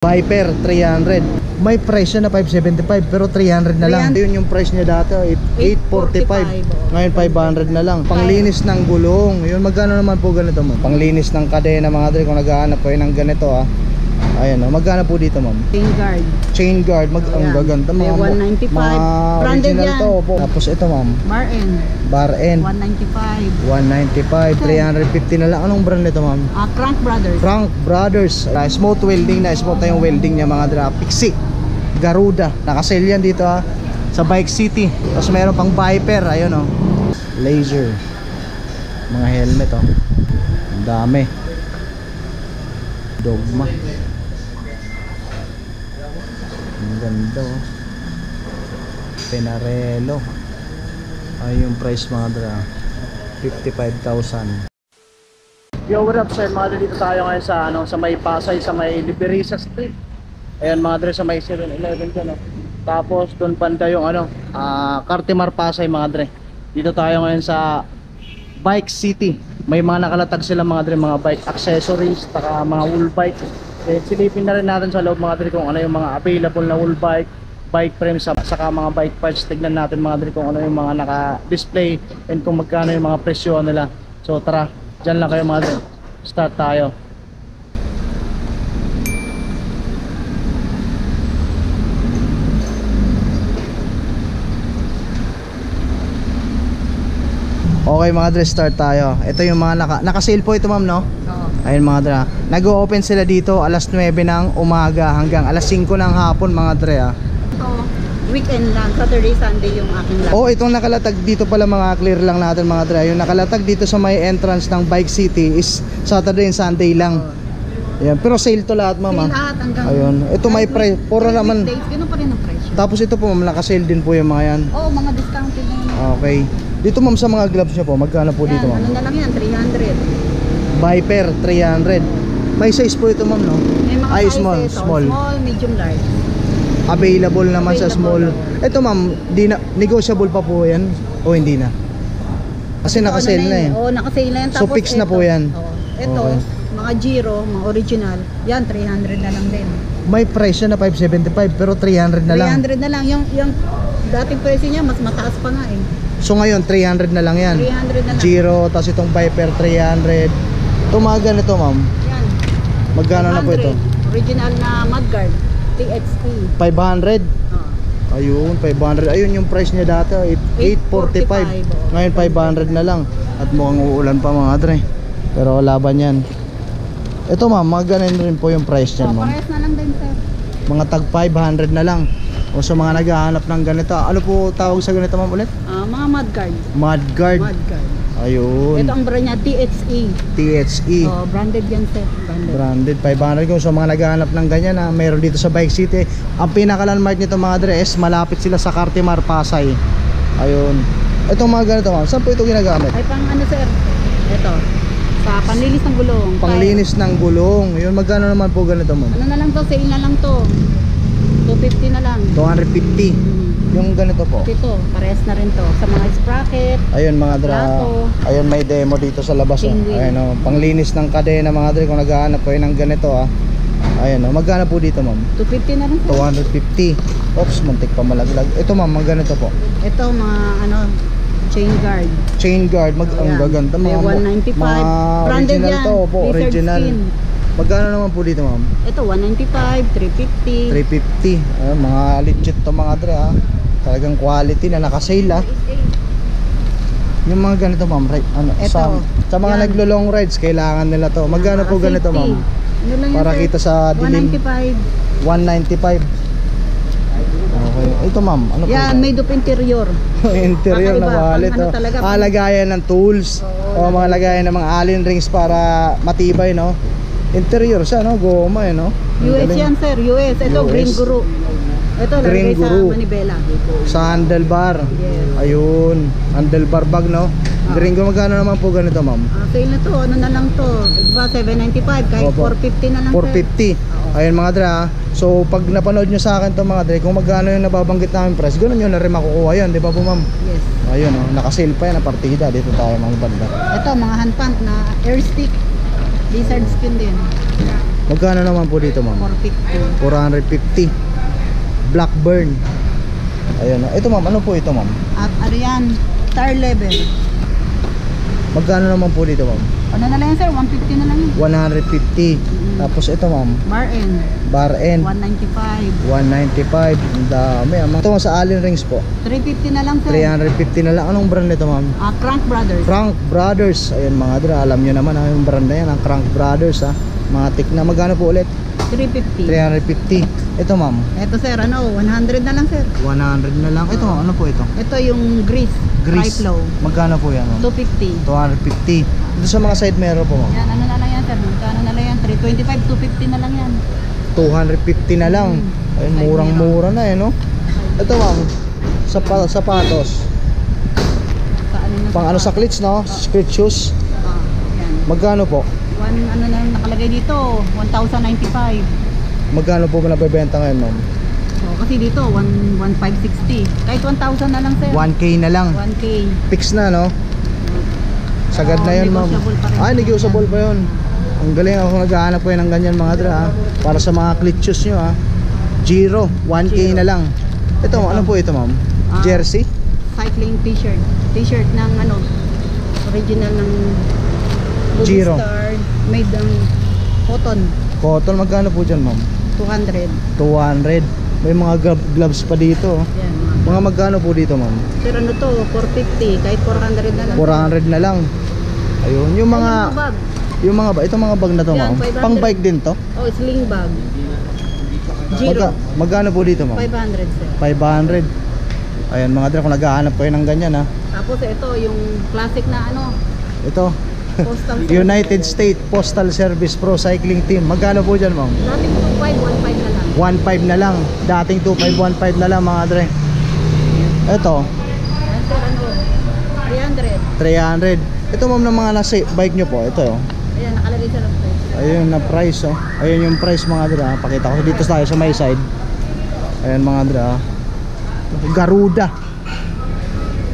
Viper 300. May price na 575 pero 300 na lang. Yun yung price niya dati, 845. Ngayon 500 na lang. Panglinis ng gulong. Yun, magkano naman po ganito, ma'am? Panglinis ng kadena mga dre, kung naghahanap kayo ng ganito Ayan magkano po dito, ma'am? Chain guard. Chain guard, ang gaganda mga 195. mga Branded original yan. to po. Tapos ito, ma'am. Bar end. 195. 195. 350 na lang. Anong brand nito, ma'am? Crank Brothers. Crank Brothers. Smooth welding na. Smooth na yung welding niya mga dra. Pixie Garuda. Nakasale yan dito sa Bike City. Tapos meron pang Viper. Ayun Laser. Mga helmet Ang dami. Dogma. Ang ganda Pinarello. Ay yung price mga dra, 55,000. Yo, what up sir? Mga dito tayo ngayon sa may Pasay, sa may Liberisa Street. Ayan mga dre, sa may 7-Eleven dyan Tapos doon banda yung Cartimar Pasay mga dre. Dito tayo ngayon sa Bike City. May mga nakalatag sila mga dre, mga bike accessories, taka mga wool bike. Silipin na rin natin sa loob mga dre kung ano yung mga available na wool bike, bike frames, saka mga bike parts. Tignan natin mga dre kung ano yung mga naka-display and kung magkano yung mga presyo nila. So tara, dyan lang kayo mga dre. Start tayo. Okay mga dre, start tayo. Ito yung mga naka-sale po ito, ma'am, no? Oo. Ayun mga dre. Nag-o-open sila dito alas 9 ng umaga hanggang alas 5 ng hapon mga dre Ito, weekend lang, Saturday, Sunday yung aking lang. Itong nakalatag dito pala mga clear lang natin mga dre. Yung nakalatag dito sa may entrance ng Bike City is Saturday and Sunday lang. Ayan, pero sale to lahat, ma'am. Sale lahat hanggang Ayun. Ito may price, puro naman. Ganun pa rin ang presyo. Tapos ito po, ma'am, naka-sale din po yung mga yan. Oo, mga discounted na yun. Okay. Dito, ma'am, sa mga gloves niya po, magkano po dito, ma'am? Ano na lang yan, 300. Viper 300. May size po ito, ma'am, no? May mga Ay, sizes, small, medium, large. Available naman sa small. Ito, ma'am, negotiable pa po yan o hindi na? Kasi naka-sale na eh. Oo, naka-sale na yan. So fix na po yan. Ito, Okay. mga Giro, mga original, yan 300 na lang din. May price na 575 pero 300 na lang. 300 na lang. Yung dating presyo niya, mas mataas pa nga eh. So ngayon 300 na lang yan. 300 na lang. Giro, tapos itong Viper 300. Tumagan ito, ma'am. Yan. Magkano na po ito? Original na mudguard, TXT. 500. Oh. Ayun, 500. Ayun yung price niya dati, 845. Ngayon 500 na lang. At mukhang uulan pa mga dre. Pero laban yan. Ito, ma'am, mga ganun rin po yung price niyan, ma'am. Parehas na lang din, sir. Mga tag 500 na lang. O sa mga naghahanap ng ganito. Ano po tawag sa ganito, ma'am, ulit? Mga mudguard. Mudguard. Mudguard. Ayun. Ito ang brand niya, TXE. TXE. Oh, branded yan, sir. Branded 500. Kung sa mga naghahanap ng ganyan na mayroon dito sa Bike City. Ang pinaka-landmark nito mga dre is malapit sila sa Cartimar Pasay. Ayun. Itong mga ganito, ma'am, saan po ito ginagamit? Ay, pang ano, sir? Ito. Sa panlinis ng gulong. Panglinis ng gulong. Yun, magkano naman po ganito, ma'am? Ano na lang to, sale na lang to. 250 na lang. 250. Yung ganito po. Ito, parehas na rin to. Sa mga sprocket. Ayun mga dra. plato. Ayun, may demo dito sa labas. Penguin. Ayun, panglinis ng kadena mga dre. Kung naghahanap kayo ng ganito Ayun, magkano po dito, ma'am? 250 na rin, sir. 250. Oops, muntik pa malaglag. Ito, ma'am, mga ganito po. Ito, mga chain guard. Chain guard, ang gaganda. May 195. Mga Branded original yan. to po, Lizard original. skin. Magkano naman po dito, ma'am? Ito, 195, 350. 350. Ayun, mga legit to mga dre Talagang quality na naka-sale Yung mga ganito, ma'am, right? Ito, sa mga yan. naglo-long rides, kailangan nila to. Magkano po ganito, ma'am? Ano lang Para yan, kita sir? sa dilim. 195. 195. Okay. Ito, ma'am, ano po Yan, ito? made of interior. Interior na Kakaiba, wallet. pang ano talaga, pang- Lagayan ng tools. Oo, O mga lagayan ng mga allen rings para matibay, no? Interior siya, no? Goma, no? Ang US galing. yan, sir. US. Ito, US. Green Guru. Ito, Green lagay sa Guru. manibela. Sa handlebar. Yes. Ayun. Handlebar bag, no? Green Guru, magkano naman po ganito, ma'am? Sale na to. Ano na lang to? Iba, 795. Kahit Opo. 450 na lang, 450. Oo. Ayun mga dre So pag napanood nyo sa akin to mga dre, kung magkano yung nababanggit namin price, ganun yun na rin makukuha yun, di ba po, ma'am? sir. Yes. Ayun, nakasale pa yan na partida. Dito tayo mga banda. Ito, mga hand pump na air stick. Lizard skin din. Magkano naman po dito, ma'am? 450. 450. Blackburn. Ayun. Ito, ma'am, ano po ito, ma'am? At ano yan? Star level. Magkano naman po dito, ma'am? Ano na lang yan, sir? 150 na lang yan. 150. Tapos ito, ma'am, Bar N. bar end, 195. 195. Ang dami. Ito, ma'am, sa Allen Rings po, 350 na lang, sir. 350 na lang. Anong brand nito, ma'am? Crank Brothers. Crank Brothers. Ayun, mga dra, alam nyo naman yung brand na yan, ang Crank Brothers, ha. Mga tik na. Magkano po ulit? 350. 350. Ito, ma'am, Ito, sir, ano? 100 na lang, sir. 100 na lang. Ito, ano po ito? Ito yung grease. Grease. High flow. Magkano po yan, ma'am? 250. 250. Dito sa mga side mirror po, ma'am, Yan, ano na lang yan, sir? Magkano na lang yan? 325, 250 na lang yan. 250 na lang. Ayun, Side murang-mura na eh, no? Ito, ma'am, sapatos. Sa ano na Pang ano sa cleats, no? Street shoes. yan. Magkano po? Ano na nakalagay dito? 1,095. Magkano po nabebenta ngayon, ma'am? So, kasi dito, 1,560. Kahit 1,000 na lang, sir. 1K na lang. 1K. Fix na, no? Sagad Oo, na yun, ma'am. negotiable pa rin. Ay, negotiable pa yun. Ang galing ako naghahanap po yun ng ganyan, mga dra, ha? Para sa mga cleat shoes nyo, ha? Giro, 1K Giro. na lang. Ito, ano po ito, ma'am? Jersey? Cycling t-shirt. T-shirt ng ano, original ng Giro. Star, made ng cotton. Cotton, magkano po dyan, ma'am? 200. 200. May mga gloves pa dito, oh. Yan. Mga magkano po dito, ma'am? Sir, ano to? 450. Kahit 400 na lang. 400 na lang. Ayun, yung mga Ay, yung bag. itong mga bag na to, Yan, ma'am. 500. Pang bike din to. Oh, sling bag. Giro. Magkano po dito, ma'am? 500, sir. 500. Ayan, mga dra, kung naghahanap kayo ng ganyan, ha. Tapos ito, yung classic na ano, Ito, postal United States Postal Service Pro Cycling Team. Magkano po dyan, ma'am? Dating 2,515 na lang. 1.5 na lang. Dating 2.515 na lang, mga dre. Ito, Yan, sir, ano, 300. 300. Ito, ma'am, ng mga nasa bike nyo po. Ito, oh. Ayan, nakalagay sa left side. Ayun na price, oh. Ayun yung price, mga dra. Pakita ko dito tayo sa my side. Ayun, mga dra. Garuda.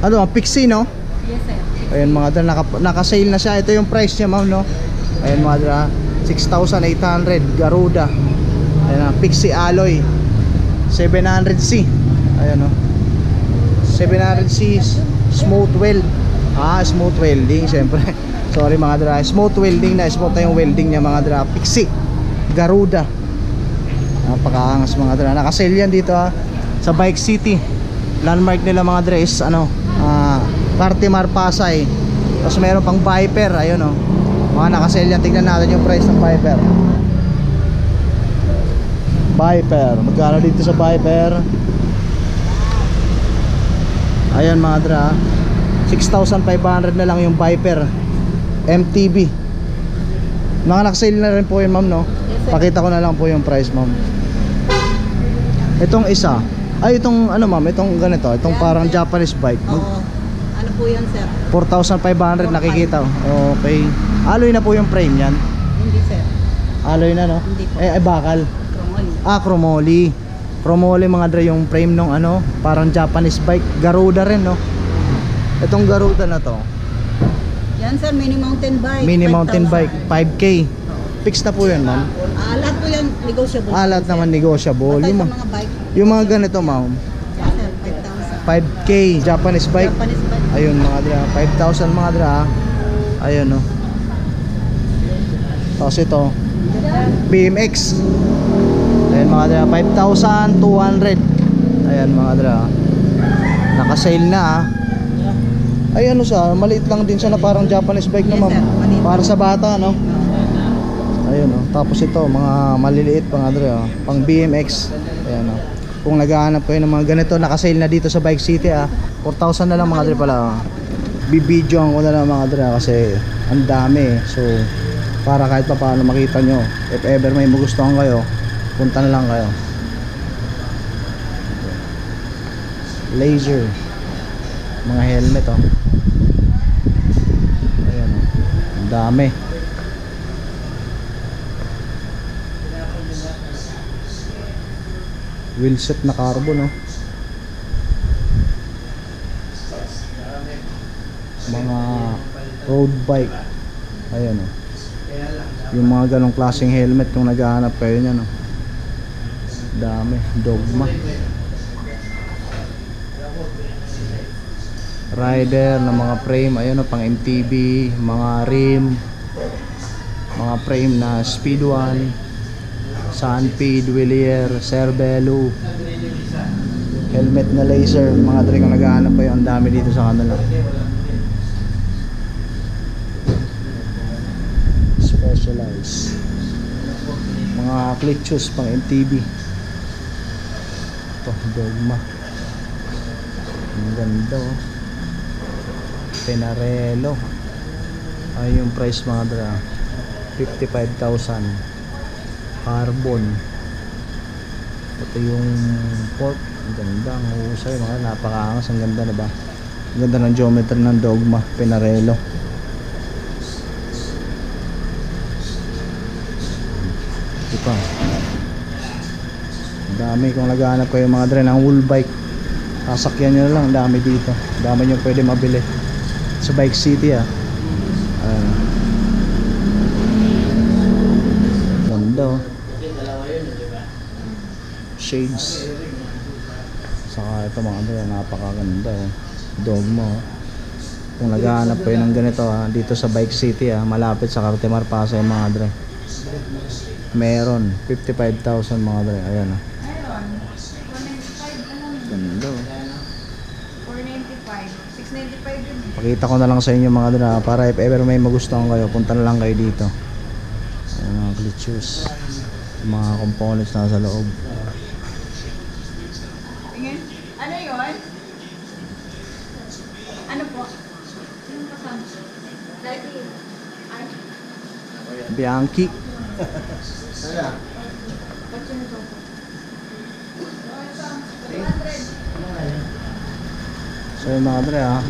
Ano, Pixie, no? Yes, sir. Ayun, mga dra, naka-sale na siya. Ito yung price niya, ma'am, no? Ayun, mga dra, 6,800 Garuda. Ayun, Pixie alloy 700C. Ayun, no? 700C smooth weld. Smooth welding, syempre. Sorry, mga dra, smooth welding na. Smooth na yung welding niya, mga dra. Pixie Garuda. Napakaangas, mga dra. Naka-sale yan dito, ha, sa Bike City. Landmark nila, mga dra, is ano, Cartimar Pasay. Tapos meron pang Viper. Ayun, oh, mga naka-sale yan. Tingnan natin yung price ng Viper. Magkano dito sa Viper? Ayan, mga dra, 6,500 na lang yung Viper MTB. Naka-sale na rin po yun, ma'am, no? Yes, sir. Pakita ko na lang po yung price, ma'am. Itong isa, ay itong ano, ma'am, itong ganito, itong Yan, parang sir. Japanese bike. Oo. Ano po yan, sir? 4,500 nakikita. Okay. Alloy na po yung frame yan. Hindi, sir. Alloy na, no? Hindi po. Bakal. Chromoly. Chromoly. Chromoly, mga dre, yung frame nung ano, parang Japanese bike. Garuda rin, no? Itong Garuda na to, Yan, sir. Mini mountain bike. mini mountain 5,000. bike, 5K. Fix na po yun, ma'am. Lahat po yan negotiable. Lahat sir. naman negotiable. Patay Yung, sa mga bike. yung mga ganito, ma'am, Yan, sir. 5,000. 5K Japanese bike. Japanese bike. Ayun, mga dra, 5,000, mga dra. Ayun, no. Tapos ito, BMX. Ayun, mga dra, 5,200. Ayan, mga dra. Naka-sale na, ah. Ay, ano siya, maliit lang din siya na parang Japanese bike na, Yes, ma'am. sir. Maliit. Para sa bata, no? Ayun, no. Tapos ito, mga maliliit, mga dra, pang BMX. Ayan, no. Kung naghahanap kayo ng mga ganito, naka-sale na dito sa Bike City, 4,000 na lang, mga dre, pala. Bibidyoan ko na lang, mga dre, kasi ang dami, so para kahit pa paano makita nyo, if ever may magustuhan kayo, punta na lang kayo. Laser, mga helmet, oh. Ayan, oh. Ang dami. Wheelset na carbon, no? Mga road bike. Ayan, oh. Yung mga ganong klaseng helmet kung naghahanap kayo niya, no. Dami, Dogma. Rider na mga frame, ayun, no, pang MTB, mga rim, mga frame na Speed 1, Sunpeed, Willier, Cervelo, helmet na laser, mga dre kung naghahanap kayo, ang dami dito sa kanila. Specialized mga clutches pang MTB. Ito, Dogma, ang ganda, oh. Pinarello, ay yung price mga dra, 55,000. Carbon. Ito yung port, ang ganda, ang husay, mga napakaangas, ang ganda, diba? Ang ganda ng geometry ng Dogma, Pinarello. Ito pa, ang dami kung naghahanap kayo mga dre ng wool bike, sasakyan nyo na lang, ang dami dito, ang dami nyo pwede mabili sa Bike City, ah. Ganda, oh. Shades. Saka ito mga dre, napakaganda, oh. Dogma, oh. Kung naghahanap kayo ng ganito, ah, dito sa Bike City, ah, malapit sa Cartimar, Pasay mga dre, meron 55,000 mga dre. Ayan, ah. Ganda, oh. 495. 695 yun. Pakita ko na lang sa inyo mga dre, ah, para if ever may magustuhan kayo, punta na lang kayo dito. Ayan, mga clutches, mga components na sa loob. Tingin. Ano yun? Ano po? Yung kasama. Dati. Ay. Bianchi. So yung mga dre, ah,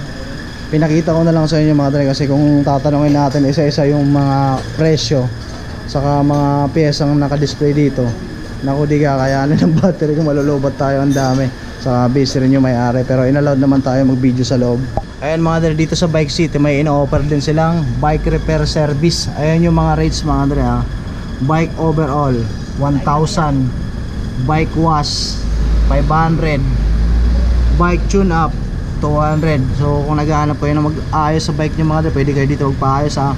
pinakita ko na lang sa inyo mga dre, kasi kung tatanungin natin isa-isa yung mga presyo saka mga piyesang naka-display dito, naku, di kakayanin ng battery kung malulubat tayo, ang dami. Saka busy rin yung may-ari, pero inallowed naman tayo mag-video sa loob. Ayan mga dre, dito sa Bike City may ino-offer din silang bike repair service. Ayan yung mga rates mga dre, ah. Bike overall 1,000, bike wash 500, bike tune up 200. So kung naghahanap kayo na mag-ayos sa bike nyo mga dre, pwede kayo dito magpaayos, ha.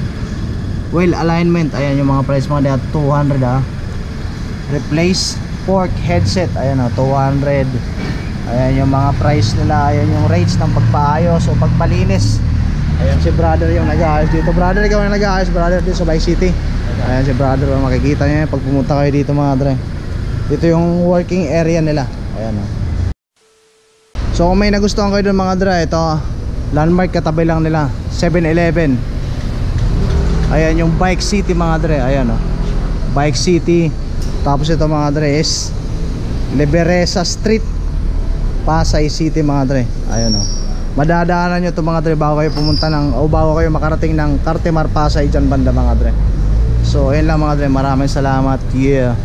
Wheel alignment, ayan yung mga price mga dre, 200, ha. Replace fork headset, ayan, 200. Ayan yung mga price nila, ayan yung rates ng pagpaayos o pagpalinis. Ayan si brother yung nag-aayos dito. Brother, ikaw yung nag-aayos, brother, dito sa Bike City. Ayan si brother, makikita nyo yan pag pumunta kayo dito mga dre. Dito yung working area nila. Ayan, oh. So kung may nagustuhan kayo doon mga dre, ito landmark katabi lang nila, 7-Eleven. Ayan yung Bike City mga dre. Ayan, oh. Bike City. Tapos ito mga dre is Liberesa Street, Pasay City mga dre. Ayan, oh. Madadaanan nyo ito mga dre bago kayo pumunta ng, o bago kayo makarating ng Cartimar, Pasay, dyan banda mga dre. So ayun lang mga dre, maraming salamat. Yeah.